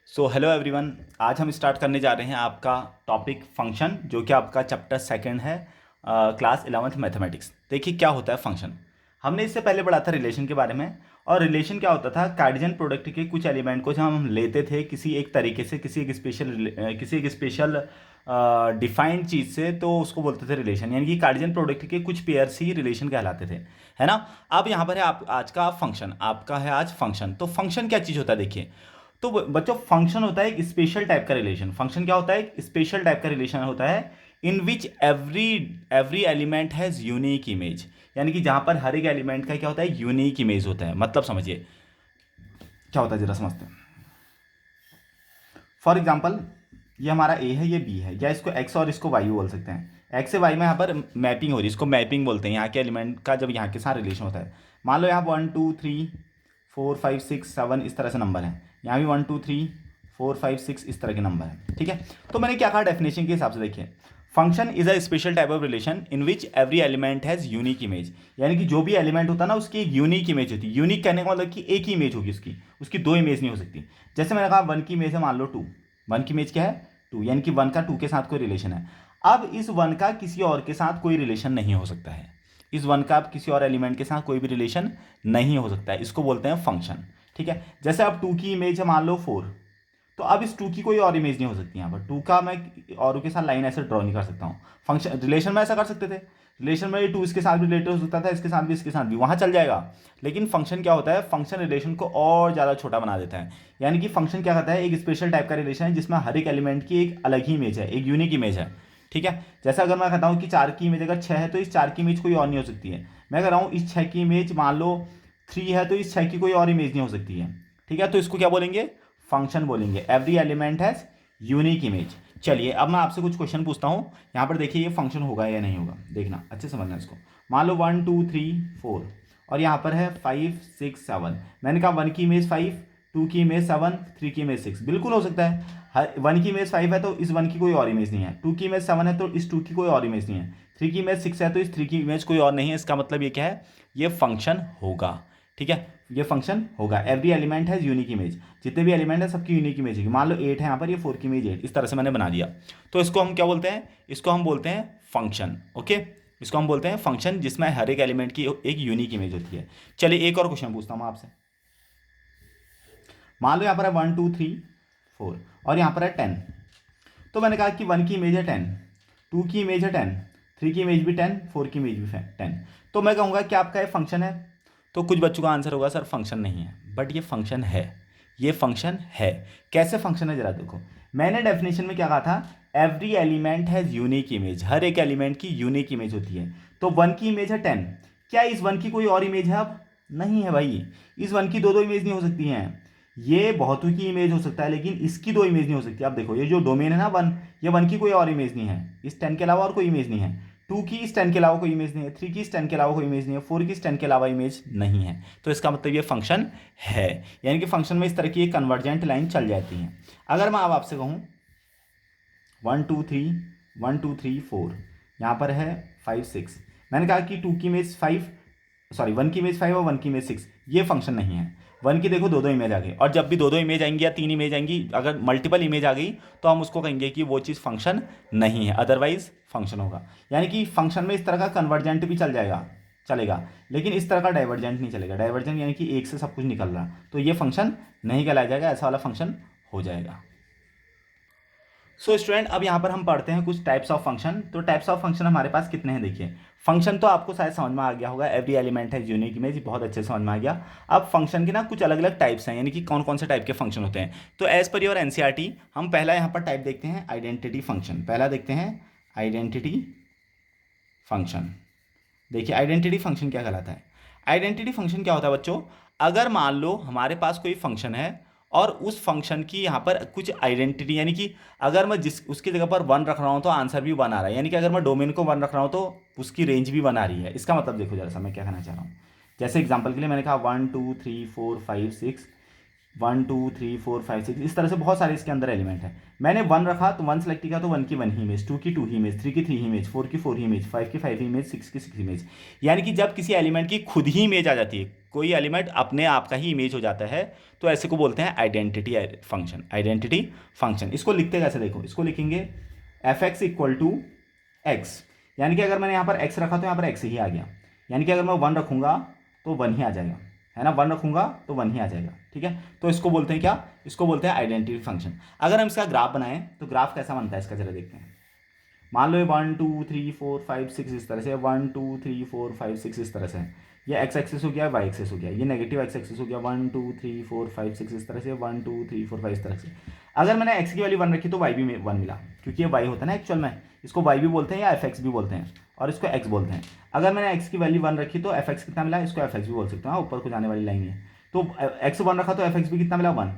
So hello everyone. आज हम start करने जा रहे हैं आपका टॉपिक फंक्शन, जो कि आपका चैप्टर सेकंड है, क्लास 11th मैथमेटिक्स। देखिए क्या होता है फंक्शन। हमने इससे पहले पढ़ा था रिलेशन के बारे में। और रिलेशन क्या होता था, कार्टेशियन प्रोडक्ट के कुछ एलिमेंट को जब हम लेते थे किसी एक तरीके से, किसी एक स्पेशल डिफाइंड चीज़ से, तो उसको बोलते थे रिलेशन। यानी कि कार्टेशियन प्रोडक्ट के कुछ पेयर्स ही रिलेशन कहलाते थे, है ना। अब यहाँ पर है आज का फंक्शन, आपका है आज फंक्शन। तो फंक्शन क्या चीज़ होता है देखिए। तो बच्चों फंक्शन होता है एक स्पेशल टाइप का रिलेशन। फंक्शन क्या होता है, एक स्पेशल टाइप का रिलेशन होता है in which every every element has unique image. यानी कि जहां पर हर एक एलिमेंट का क्या होता है, यूनिक इमेज होता है। मतलब समझिए क्या होता है, जरा समझते हैं। फॉर एग्जाम्पल, ये हमारा ए है, ये बी है, या इसको एक्स और इसको वाई बोल सकते हैं। एक्स से वाई में यहाँ पर मैपिंग हो रही है, इसको मैपिंग बोलते हैं। यहाँ के एलिमेंट का जब यहाँ के साथ रिलेशन होता है, मान लो यहाँ 1 2 3 4 5 6 7 इस तरह से नंबर है, यहाँ भी 1 2 3 4 5 6 इस तरह के नंबर है, ठीक है। तो मैंने क्या कहा डेफिनेशन के हिसाब से, देखिए function is a special type of relation in which every element has unique image. यानी कि जो भी एलिमेंट होता है ना, उसकी एक यूनिक इमेज होती है। यूनिक कहने का मतलब कि एक ही इमेज होगी उसकी, उसकी दो इमेज नहीं हो सकती। जैसे मैंने कहा 1 की इमेज है, मान लो 2, 1 की इमेज क्या है 2, यानी कि 1 का 2 के साथ कोई रिलेशन है। अब इस 1 का किसी और के साथ कोई रिलेशन नहीं हो सकता है। इस 1 का अब किसी और एलिमेंट के साथ कोई भी रिलेशन नहीं हो सकता है, इसको बोलते हैं फंक्शन, ठीक है। जैसे अब 2 की इमेज है मान लो 4, तो अब इस 2 की कोई और इमेज नहीं हो सकती। यहाँ पर 2 का मैं और के साथ लाइन ऐसे ड्रॉ नहीं कर सकता हूँ। फंक्शन रिलेशन में ऐसा कर सकते थे, रिलेशन में 2 इसके साथ भी रिलेटेड हो सकता था, इसके साथ भी, इसके साथ भी, वहाँ चल जाएगा। लेकिन फंक्शन क्या होता है, फंक्शन रिलेशन को और ज़्यादा छोटा बना देता है। यानी कि फंक्शन क्या करता है, एक स्पेशल टाइप का रिलेशन है जिसमें हर एक एलिमेंट की एक अलग ही इमेज है, एक यूनिक इमेज है, ठीक है। जैसा अगर मैं कहता हूँ कि 4 की इमेज अगर 6 है, तो इस 4 की इमेज कोई और नहीं हो सकती है। मैं कह रहा हूँ इस 6 की इमेज मान लो 3 है, तो इस 6 की कोई और इमेज नहीं हो सकती है, ठीक है। तो इसको क्या बोलेंगे, फंक्शन बोलेंगे। Every element has unique image. चलिए अब मैं आपसे कुछ क्वेश्चन पूछता हूँ। यहाँ पर देखिए ये फंक्शन होगा या नहीं होगा, देखना अच्छे समझना इसको। मान लो 1 2 3 4 और यहाँ पर है 5 6 7। मैंने कहा 1 की इमेज 5, 2 की इमेज 7, 3 की इमेज 6, बिल्कुल हो सकता है। हर 1 की इमेज 5 है तो इस 1 की कोई और इमेज नहीं है, 2 की इमेज 7 है तो इस 2 की कोई और इमेज नहीं है, 3 की इमेज 6 है तो इस 3 की इमेज कोई और नहीं है। इसका मतलब ये क्या है, ये फंक्शन होगा, ठीक है। ये फंक्शन होगा। एवरी एलिमेंट है यूनिक इमेज, जितने भी एलिमेंट है सबकी यूनिक इमेज है। मान लो 8 है यहाँ पर, ये 4 की इमेज 8, इस तरह से मैंने बना दिया। तो इसको हम क्या बोलते हैं, इसको हम बोलते हैं फंक्शन, ओके। इसको हम बोलते हैं फंक्शन जिसमें हर एक एलिमेंट की एक यूनिक इमेज होती है। चलिए एक और क्वेश्चन पूछता हूँ आपसे। मान लो यहाँ पर है 1 2 3 4 और यहाँ पर है 10। तो मैंने कहा कि 1 की इमेज है 10, 2 की इमेज है 10, 3 की इमेज भी 10, 4 की इमेज भी 10। तो मैं कहूँगा कि आपका ये फंक्शन है। तो कुछ बच्चों का आंसर होगा सर फंक्शन नहीं है, बट ये फंक्शन है। ये फंक्शन है। कैसे फंक्शन है जरा देखो। मैंने डेफिनेशन में क्या कहा था, every element has unique image. हर एक एलिमेंट की यूनिक इमेज होती है। तो 1 की इमेज है 10, क्या इस 1 की कोई और इमेज है, अब नहीं है भाई। इस 1 की दो दो इमेज नहीं हो सकती हैं। ये बहुतों की इमेज हो सकता है, लेकिन इसकी दो इमेज नहीं हो सकती। आप देखो ये जो डोमेन है ना 1, ये 1 की कोई और इमेज नहीं है, इस 10 के अलावा और कोई इमेज नहीं है। 2 की इस 10 के अलावा कोई इमेज नहीं है, 3 की इस 10 के अलावा कोई इमेज नहीं है, 4 की इस 10 के अलावा इमेज नहीं है। तो इसका मतलब ये फंक्शन है। यानी कि फंक्शन में इस तरह की एक कन्वर्जेंट लाइन चल जाती है। अगर मैं अब आपसे कहूँ 1 2 3 1 2 3 4, यहाँ पर है 5 6। मैंने कहा कि 2 की इमेज 5, सॉरी 1 की इमेज 5 और 1 की इमेज 6, ये फंक्शन नहीं है। 1 की देखो दो दो इमेज आ गई, और जब भी दो दो इमेज आएंगी या 3 इमेज आएंगी, अगर मल्टीपल इमेज आ गई तो हम उसको कहेंगे कि वो चीज़ फंक्शन नहीं है, अदरवाइज फंक्शन होगा। यानी कि फंक्शन में इस तरह का कन्वर्जेंट भी चलेगा, लेकिन इस तरह का डाइवर्जेंट नहीं चलेगा। डाइवर्जेंट यानी कि एक से सब कुछ निकल रहा, तो ये फंक्शन नहीं कहलाया जाएगा, ऐसा वाला फंक्शन हो जाएगा। सो स्टूडेंट अब यहाँ पर हम पढ़ते हैं कुछ टाइप्स ऑफ फंक्शन। तो टाइप्स ऑफ फंक्शन हमारे पास कितने हैं देखिए। फंक्शन तो आपको शायद समझ में आ गया होगा, एवरी एलिमेंट है यूनिक इमेज, बहुत अच्छे से समझ में आ गया। अब फंक्शन के ना कुछ अलग अलग टाइप्स हैं, यानी कि कौन कौन से टाइप के फंक्शन होते हैं। तो एज पर योर एनसीईआरटी हम पहला यहाँ पर टाइप देखते हैं आइडेंटिटी फंक्शन। पहला देखते हैं आइडेंटिटी फंक्शन। देखिए आइडेंटिटी फंक्शन क्या कहलाता है। आइडेंटिटी फंक्शन क्या होता है बच्चों, अगर मान लो हमारे पास कोई फंक्शन है और उस फंक्शन की यहाँ पर कुछ आइडेंटिटी, यानी कि अगर मैं जिस उसकी जगह पर 1 रख रहा हूँ तो आंसर भी 1 आ रहा है, यानी कि अगर मैं डोमेन को 1 रख रहा हूँ तो उसकी रेंज भी 1 आ रही है। इसका मतलब देखो जरा सा मैं क्या कहना चाह रहा हूँ। जैसे एग्जाम्पल के लिए मैंने कहा 1 2 3 4 5 6, 1 2 3 4 5 6, इस तरह से बहुत सारे इसके अंदर एलिमेंट है। मैंने 1 रखा तो 1 सेलेक्ट किया तो 1 की 1 ही इमेज, 2 की 2 ही इमेज, 3 की 3 ही इमेज, 4 की 4 ही इमेज, 5 की 5 ही इमेज, 6 की 6 इमेज। यानी कि जब किसी एलिमेंट की खुद ही इमेज आ जाती है, कोई एलिमेंट अपने आप का ही इमेज हो जाता है, तो ऐसे को बोलते हैं आइडेंटिटी फंक्शन। आइडेंटिटी फंक्शन इसको लिखते कैसे, देखो इसको लिखेंगे f x equal to x, यानी कि अगर मैंने यहाँ पर एक्स रखा तो यहाँ पर एक्स ही आ गया, यानी कि अगर मैं वन रखूँगा तो वन ही आ जाएगा, है ना, वन रखूँगा तो वन ही आ जाएगा, ठीक है। तो इसको बोलते हैं क्या, इसको बोलते हैं आइडेंटिटी फंक्शन। अगर हम इसका ग्राफ बनाएं तो ग्राफ कैसा बनता है इसका जरा देखते हैं। मान लो ये 1 2 3 4 5 6 इस तरह से, 1 2 3 4 5 6 इस तरह से है, ये एक्स एक्सिस हो गया, वाई एक्सिस हो गया, ये नेगेटिव एक्स एक्सिस हो गया, 1 2 3 4 5 6 इस तरह से, 1 2 3 4 5 इस तरह से। अगर मैंने एक्स की वैल्यू 1 रखी तो वाई भी 1 मिला, क्योंकि ये वाई होता है ना एक्चुअल में, इसको वाई भी बोलते हैं या एफ एक्स भी बोलते हैं, और इसको एक्स बोलते हैं। अगर मैंने एक्स की वैल्यू 1 रखी तो एफ एक्स कितना मिला, इसको एफ एक्स भी बोल सकते हैं, ऊपर को जाने वाली लाइन है। तो एक्स 1 रखा तो एफ एक्स भी कितना मिला 1,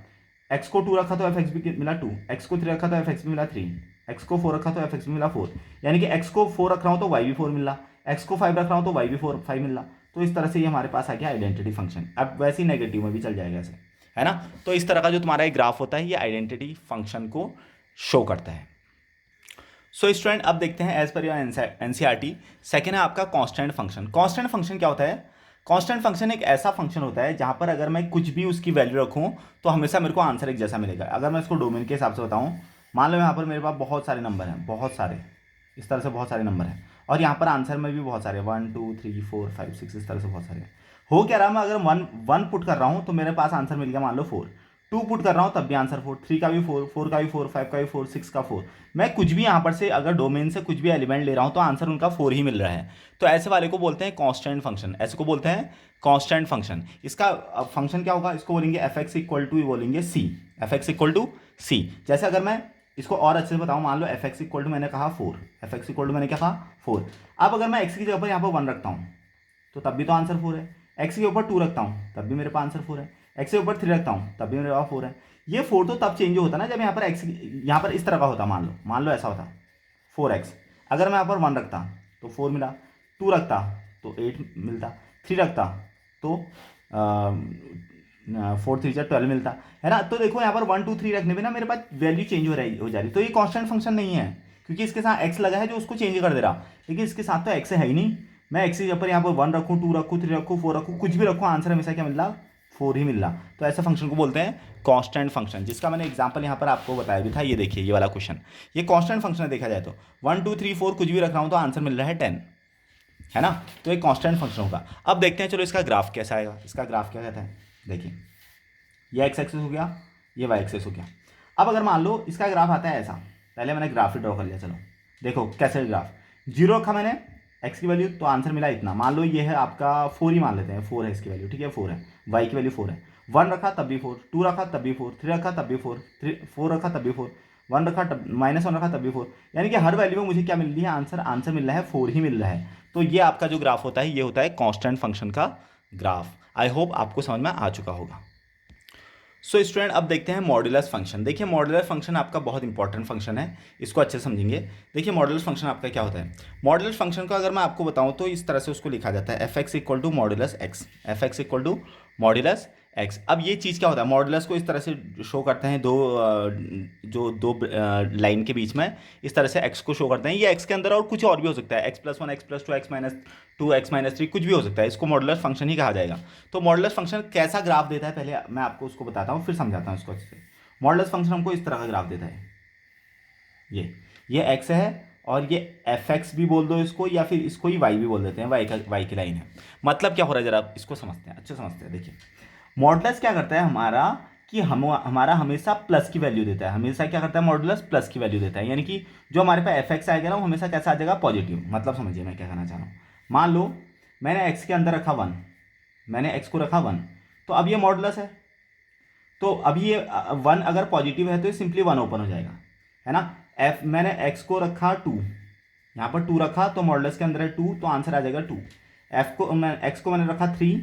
एक्स को 2 रखा तो एफ एक्स भी मिला 2, एक्स को 3 रखा तो एफ एक्स भी मिला 3, एक्स को 4 रखा तो एफ एक्स भी मिला 4, यानी कि एक्स को 4 रख रहा हूँ तो वाई भी 4 मिल रहा, एक्स को 5 रख रहा हूँ तो वाई भी 5 मिल रहा। तो इस तरह से ये हमारे पास आ गया आइडेंटिटी फंक्शन। अब वैसे ही नेगेटिव में भी चल जाएगा ऐसे, है ना। तो इस तरह का जो तुम्हारा एक ग्राफ होता है ये आइडेंटिटी फंक्शन को शो करता है। सो स्टूडेंट अब देखते हैं as per your NCERT, second है आपका कांस्टेंट फंक्शन। कांस्टेंट फंक्शन क्या होता है, कांस्टेंट फंक्शन एक ऐसा फंक्शन होता है जहां पर अगर मैं कुछ भी उसकी वैल्यू रखूं तो हमेशा मेरे को आंसर एक जैसा मिलेगा। अगर मैं इसको डोमेन के हिसाब से बताऊं, मान लो यहाँ पर मेरे पास बहुत सारे नंबर हैं, बहुत सारे, इस तरह से बहुत सारे नंबर हैं, और यहाँ पर आंसर में भी बहुत सारे 1 2 3 4 5 6 इस तरह से बहुत सारे। हो क्या रहा, मैं अगर वन पुट कर रहा हूँ तो मेरे पास आंसर मिल गया मान लो 4, 2 पुट कर रहा हूँ तब भी आंसर 4, 3 का भी 4, 4 का भी 4, 5 का भी 4, 6 का 4। मैं कुछ भी यहाँ पर से अगर डोमेन से कुछ भी एलिमेंट ले रहा हूँ तो आंसर उनका 4 ही मिल रहा है। तो ऐसे वाले को बोलते हैं कांस्टेंट फंक्शन, ऐसे को बोलते हैं कांस्टेंट फंक्शन। इसका फंक्शन क्या होगा, इसको बोलेंगे एफ एक्स इक्वल टू, बोलेंगे सी, एफ एक्स इक्वल टू सी। जैसे अगर मैं इसको और अच्छे से बताऊँ, मान लो एफ एक्स इक्वल टू मैंने कहा 4, एफ एक्स इक्वल टू मैंने क्या कहा 4। अब अगर मैं एक्स की जगह पर यहाँ पर 1 रखता हूँ तो तब भी तो आंसर 4 है, एक्स के ऊपर 2 रखता हूँ तब भी मेरे पास आंसर 4 है, एक्स के ऊपर 3 रखता हूँ तब भी मेरे पास 4 है। ये 4 तो तब चेंज होता ना जब यहाँ पर एक्स, यहाँ पर इस तरह का होता, मान लो ऐसा होता 4x। अगर मैं यहाँ पर 1 रखता तो 4 मिला, 2 रखता तो 8 मिलता, 3 रखता तो 4 3 12 मिलता, है ना। तो देखो यहाँ पर 1 2 3 रखने में ना मेरे पास वैल्यू चेंज हो जा रही, तो ये कांस्टेंट फंक्शन नहीं है, क्योंकि इसके साथ x लगा है जो उसको चेंज कर दे रहा, लेकिन इसके साथ तो x है ही नहीं। मैं x के ऊपर यहाँ पर 1 रखूँ, 2 रखूँ, 3 रखूँ, 4 रखूँ, कुछ भी रखूँ, आंसर हमेशा क्या मिल रहा, 4 ही मिल रहा। तो ऐसे फंक्शन को बोलते हैं कांस्टेंट फंक्शन, जिसका मैंने एग्जांपल यहाँ पर आपको बताया भी था। ये देखिए ये वाला क्वेश्चन, ये कांस्टेंट फंक्शन है देखा जाए तो। 1 2 3 4 कुछ भी रख रहा हूँ तो आंसर मिल रहा है 10, है ना। तो एक कांस्टेंट फंक्शन होगा। अब देखते हैं चलो इसका ग्राफ कैसा आएगा। इसका ग्राफ क्या कहता है, देखिए ये एक्स एक्सिस हो गया, ये वाई एक्सिस हो गया। अब अगर मान लो इसका ग्राफ आता है ऐसा, पहले मैंने ग्राफ ही ड्रॉ कर लिया, चलो देखो कैसे ग्राफ, 0 रखा मैंने एक्स की वैल्यू तो आंसर मिला इतना, मान लो ये है आपका 4 ही मान लेते हैं, 4 है इसकी वैल्यू, ठीक है 4 है, वाई की वैल्यू 4 है। 1 रखा तब भी 4, 2 रखा तब भी 4, 3 रखा तब भी 4, 4 रखा तब भी 4, 1 रखा तब -1 रखा तब भी 4, यानी कि हर वैल्यू में मुझे क्या मिल रही है, आंसर मिल रहा है 4 ही मिल रहा है। तो ये आपका जो ग्राफ होता है ये होता है कांस्टेंट फंक्शन का ग्राफ। आई होप आपको समझ में आ चुका होगा। सो स्टूडेंट अब देखते हैं मॉड्यूलस फंक्शन। देखिए मॉड्यूलस फंक्शन आपका बहुत इंपॉर्टेंट फंक्शन है, इसको अच्छे से समझेंगे। देखिए मॉड्यूलस फंक्शन आपका क्या होता है, मॉड्यूलस फंक्शन को अगर मैं आपको बताऊं तो इस तरह से उसको लिखा जाता है, f x equal to modulus x, f x equal to modulus x. अब ये चीज़ क्या होता है, मॉड्यूलस को इस तरह से शो करते हैं, दो लाइन के बीच में इस तरह से एक्स को शो करते हैं। ये एक्स के अंदर और कुछ और भी हो सकता है, x+1 x+2 x-2 x-3 कुछ भी हो सकता है, इसको मॉड्यूलस फंक्शन ही कहा जाएगा। तो मॉड्यूलस फंक्शन कैसा ग्राफ देता है पहले मैं आपको उसको बताता हूँ, फिर समझाता हूँ इसको अच्छे से। मॉड्यूलस फंक्शन हमको इस तरह का ग्राफ देता है, ये x है और ये एफ एक्स भी बोल दो इसको, या फिर इसको ही वाई भी बोल देते हैं, वाई की लाइन है। मतलब क्या हो रहा है जरा इसको समझते हैं, अच्छे समझते हैं। देखिए मॉडुलस क्या करता है हमारा, कि हमारा हमेशा प्लस की वैल्यू देता है, हमेशा क्या करता है मॉडुलस प्लस की वैल्यू देता है, यानी कि जो हमारे पास एफ एक्स आएगा ना वो हमेशा कैसा आ जाएगा, पॉजिटिव। मतलब समझिए मैं क्या कहना चाह रहा हूँ, मान लो मैंने एक्स के अंदर रखा 1, मैंने एक्स को रखा 1, तो अब ये मॉडुलस है, तो अब ये 1 अगर पॉजिटिव है तो ये सिंपली 1 ओपन हो जाएगा, है ना। मैंने एक्स को रखा 2, यहाँ पर 2 रखा तो मॉडुलस के अंदर है 2 तो आंसर आ जाएगा 2। एक्स को मैंने रखा 3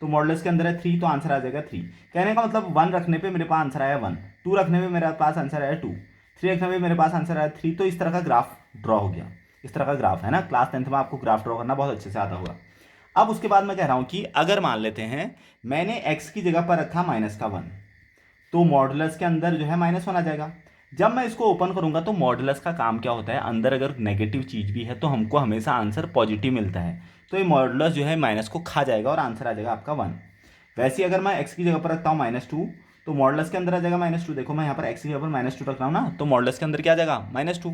तो मॉडुलस के अंदर है 3 तो आंसर आ जाएगा 3। कहने का मतलब 1 रखने पे मेरे पास आंसर आया 1, 2 रखने पे मेरे पास आंसर आया 2, 3 रखने पे मेरे पास आंसर आया 3। तो इस तरह का ग्राफ ड्रॉ हो गया, इस तरह का ग्राफ है ना। क्लास 10th में आपको ग्राफ ड्रॉ करना बहुत अच्छे से आता होगा। अब उसके बाद मैं कह रहा हूँ कि अगर मान लेते हैं मैंने एक्स की जगह पर रखा -1, तो मॉडुलस के अंदर जो है -1 आ जाएगा। जब मैं इसको ओपन करूंगा तो मॉडुलस का काम क्या होता है, अंदर अगर नेगेटिव चीज़ भी है तो हमको हमेशा आंसर पॉजिटिव मिलता है, तो ये मॉडुलस जो है माइनस को खा जाएगा और आंसर आ जाएगा आपका 1। वैसे ही अगर मैं एक्स की जगह पर रखता हूँ -2 तो मॉडुलस के अंदर आ जाएगा -2। देखो मैं यहाँ पर एक्स की जगह पर -2 रख रहा हूँ ना, तो मॉडुलस के अंदर क्या आ जाएगा -2।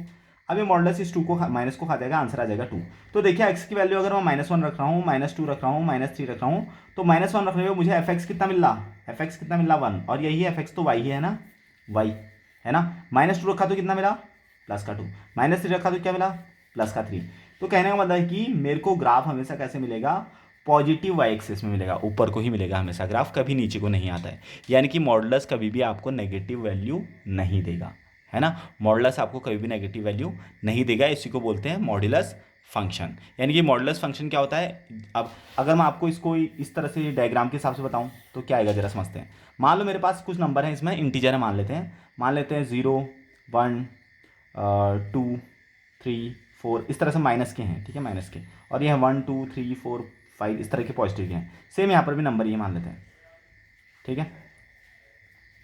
अब ये मॉडुलस इस 2 को माइनस को खा जाएगा, आंसर आ जाएगा 2। तो देखिए एक्स की वैल्यू अगर मैं -1 रख रहा हूँ, -2 रख रहा हूँ, -3 रख रहा हूँ, तो -1 रखने में मुझे एफ एक्स कितना मिल रहा, एफ एक्स कितना मिल रहा 1, और यही एफ एक्स तो वाई है ना, वाई है ना। -2 रखा तो कितना मिला +2, -3 रखा तो क्या मिला +3। तो कहने का मतलब है कि मेरे को ग्राफ हमेशा कैसे मिलेगा, पॉजिटिव वाई एक्सिस में मिलेगा, ऊपर को ही मिलेगा हमेशा ग्राफ, कभी नीचे को नहीं आता है। यानी कि मॉडुलस कभी भी आपको नेगेटिव वैल्यू नहीं देगा, है ना। मॉडुलस आपको कभी भी नेगेटिव वैल्यू नहीं देगा, इसी को बोलते हैं मॉडुलस फंक्शन। यानी कि मॉडुलस फंक्शन क्या होता है। अब अगर मैं आपको इसको इस तरह से डायग्राम के हिसाब से बताऊं तो क्या आएगा जरा समझते हैं। मान लो मेरे पास कुछ नंबर हैं, इसमें इंटीजर है, मान लेते हैं 0 1 2 3 4, इस तरह से माइनस के हैं, ठीक है, माइनस के, और ये है 1 2 3 4 5 इस तरह के पॉजिटिव के हैं। सेम यहाँ पर भी नंबर ये मान लेते हैं, ठीक है,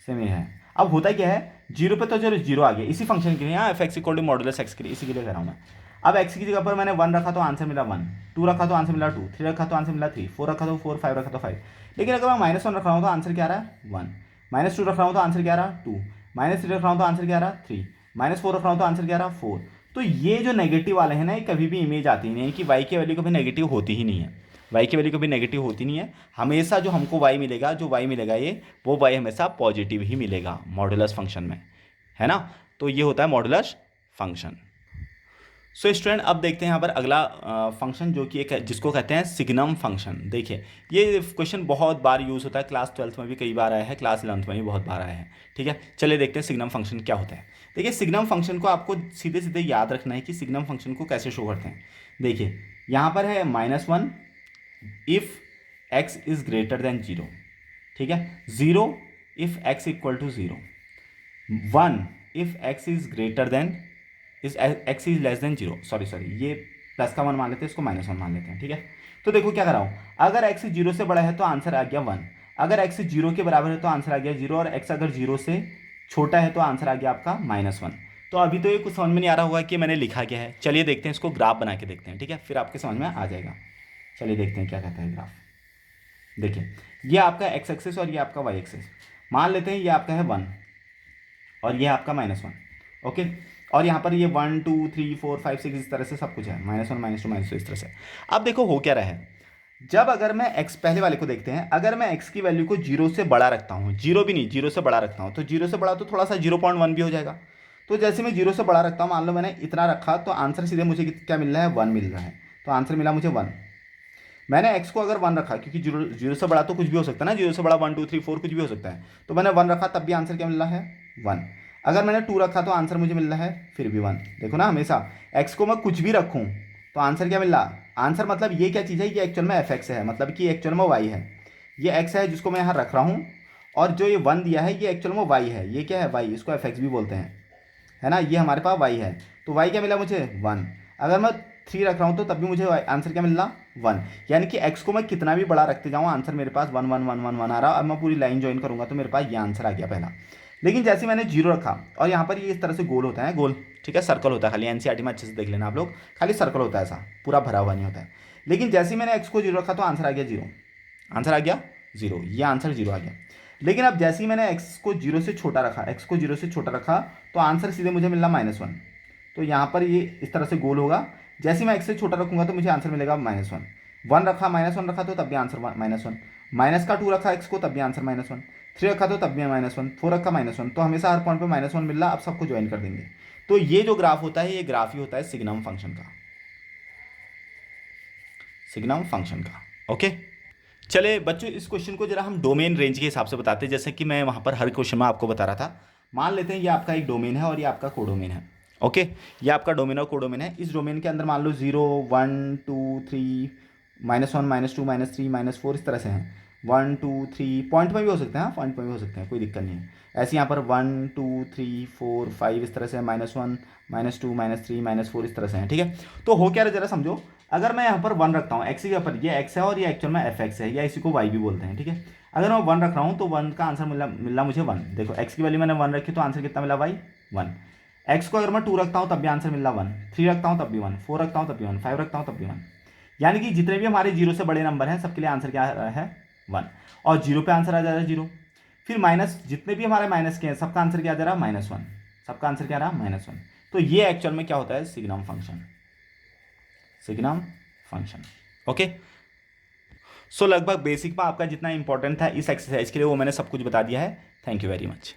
सेम ये है। अब होता क्या है, 0 पे तो चलो 0 आ गया इसी फंक्शन के लिए, यहाँ f x equal to modulus x के लिए, इसी के लिए कर रहा हूँ मैं। अब एक्स की जगह पर मैंने 1 रखा तो आंसर मिला 1, 2 रखा तो आंसर मिला 2, 3 रखा तो आंसर मिला 3, 4 रखा तो 4, 5 रखा तो 5। लेकिन अगर मैं -1 रख रहा हूँ तो आंसर क्या आ रहा है 1, -2 रख रहा हूँ तो आंसर क्या आ रहा है 2, -3 रख रहा हूँ तो आंसर क्या आ रहा है 3, -4 रख रहा हूँ तो आंसर क्या आ रहा है 4। तो ये जो नेगेटिव वाले हैं ना, ये कभी भी इमेज आती नहीं है, कि वाई की वैल्यू कभी नेगेटिव होती ही नहीं है, वाई की वैल्यू कभी नेगेटिव होती नहीं है। हमेशा जो हमको वाई मिलेगा, जो वाई मिलेगा ये, वो वाई हमेशा पॉजिटिव ही मिलेगा मॉडुलस फंक्शन में, है ना। तो ये होता है मॉडुलस फंक्शन। सो स्टूडेंट अब देखते हैं यहाँ पर अगला फंक्शन, जो कि एक जिसको कहते हैं सिग्नम फंक्शन। देखिए ये क्वेश्चन बहुत बार यूज़ होता है, क्लास 12th में भी कई बार आया है, क्लास 11th में भी बहुत बार आया है, ठीक है। चलिए देखते हैं सिग्नम फंक्शन क्या होता है। देखिए सिग्नम फंक्शन को आपको सीधे सीधे याद रखना है कि सिग्नम फंक्शन को कैसे शो करते हैं। देखिए यहाँ पर है -1 if x is greater than 0, ठीक है, 0 if x equal to 0, 1 if x is greater than is x is less than 0, sorry ये +1 मान लेते हैं, इसको -1 मान लेते हैं, ठीक है। तो देखो क्या कर रहा हूँ, अगर x 0 से बड़ा है तो आंसर आ गया 1, अगर x 0 के बराबर है तो आंसर आ गया 0, और x अगर 0 से छोटा है तो आंसर आ गया आपका -1। तो अभी तो ये कुछ समझ में नहीं आ रहा होगा कि मैंने लिखा क्या है। चलिए देखते हैं, इसको ग्राफ बना के देखते हैं, ठीक है, फिर आपके समझ में आ जाएगा। चलिए देखते हैं क्या कहता है ग्राफ। देखिए ये आपका x एक्सिस और ये आपका y एक्सिस, मान लेते हैं ये आपका है 1 और ये आपका -1, ओके। और यहाँ पर ये 1 2 3 4 5 6 इस तरह से सब कुछ है, -1 -2 -2 इस तरह से। अब देखो हो क्या रहा है, जब अगर मैं x, पहले वाले को देखते हैं, अगर मैं x की वैल्यू को 0 से बड़ा रखता हूँ, 0 भी नहीं 0 से बड़ा रखता हूँ, तो 0 से बड़ा तो थोड़ा सा 0.1 भी हो जाएगा। तो जैसे मैं 0 से बड़ा रखता हूँ, मान लो मैंने इतना रखा, तो आंसर सीधे मुझे क्या मिल रहा है 1 मिल रहा है, तो आंसर मिला मुझे 1। मैंने x को अगर 1 रखा, क्योंकि 0 से बड़ा तो कुछ भी हो सकता है ना, 0 से बड़ा 1 2 3 4 कुछ भी हो सकता है, तो मैंने 1 रखा तब भी आंसर क्या मिल रहा है 1। अगर मैंने 2 रखा तो आंसर मुझे मिल रहा है फिर भी 1। देखो ना, हमेशा x को मैं कुछ भी रखूँ तो आंसर क्या मिल रहा, आंसर मतलब ये क्या चीज़ है, ये एक्चुअल में एफ एक्स है, मतलब कि एक्चुअल में y है, ये x है जिसको मैं यहाँ रख रहा हूँ, और जो ये 1 दिया है ये एक्चुअल में y है, ये क्या है y, इसको एफ एक्स भी बोलते हैं, है ना। ये हमारे पास y है, तो y क्या मिला मुझे 1। अगर मैं 3 रख रहा हूँ तो तब भी मुझे आंसर क्या मिल रहा 1। यानी कि x को मैं कितना भी बड़ा रखते जाऊँ, आंसर मेरे पास 1 1 1 1 1 आ रहा। अब मैं पूरी लाइन ज्वाइन करूँगा तो मेरे पास ये आंसर आ गया पहला। लेकिन जैसे मैंने 0 रखा, और यहाँ पर ये इस तरह से गोल होता है, गोल, ठीक है, सर्कल होता है, खाली एनसीईआरटी में अच्छे से देख लेना आप लोग, खाली सर्कल होता है, ऐसा पूरा भरा हुआ नहीं होता है। लेकिन जैसे ही मैंने x को 0 रखा तो आंसर आ गया 0, आंसर आ गया 0, ये आंसर 0 आ गया। लेकिन अब जैसे ही मैंने x को 0 से छोटा रखा, x को 0 से छोटा रखा, तो आंसर सीधे मुझे मिला -1। तो यहाँ पर ये इस तरह से गोल होगा, जैसे मैं x से छोटा रखूँगा तो मुझे आंसर मिलेगा -1। 1 रखा, -1 रखा तो तब भी आंसर -1, माइनस का 2 रखा x को तब भी आंसर -1, 3 रखा तो तब भी -1, 4 रखा -1, तो हमेशा हर पॉइंट पे -1 मिल रहा। अब सबको ज्वाइन कर देंगे, तो ये जो ग्राफ होता है, ये ग्राफ ही होता है सिग्नम फंक्शन का, सिग्नम फंक्शन का, ओके। चले बच्चों, इस क्वेश्चन को जरा हम डोमेन रेंज के हिसाब से बताते हैं, जैसे कि मैं वहाँ पर हर क्वेश्चन में आपको बता रहा था। मान लेते हैं ये आपका एक डोमेन है और ये आपका कोडोमेन है, ओके। ये आपका डोमेन और कोडोमेन है। इस डोमेन के अंदर मान लो 0 1 2 3 -1 -2 -3 -4 इस तरह से हैं, 1 2 3 पॉइंट में भी हो सकते हैं, हाँ पॉइंट में भी हो सकते हैं, कोई दिक्कत नहीं है। ऐसे यहाँ पर 1 2 3 4 5 इस तरह से -1 -2 -3 -4 इस तरह से हैं, ठीक है। तो हो क्या रहा जरा समझो, अगर मैं यहाँ पर 1 रखता हूँ, x के ऊपर ये x है और ये एक्चुअल में एफ एक्स है, या इसी को y भी बोलते हैं, ठीक है। अगर मैं 1 रख रहा हूँ तो 1 का आंसर मिला मुझे 1। देखो x की वैल्यू मैंने 1 रखी तो आंसर कितना मिला y 1। x को अगर मैं 2 रखता हूँ तब भी आंसर मिला 1, 3 रखता हूँ तब भी 1, 4 रखता हूँ तब भी 1, 5 रखता हूँ तब भी 1। यानी कि जितने भी हमारे 0 से बड़े नंबर हैं सबके लिए आंसर क्या है 1, और 0 पे आंसर आ जा रहा है 0। फिर माइनस, जितने भी हमारे माइनस के हैं सबका आंसर क्या आ जा रहा है -1, सबका आंसर क्या रहा -1। तो ये एक्चुअल में क्या होता है signum function, signum function. Okay, so लगभग बेसिक में आपका जितना इंपॉर्टेंट था इस एक्सरसाइज के लिए वो मैंने सब कुछ बता दिया है। Thank you very much.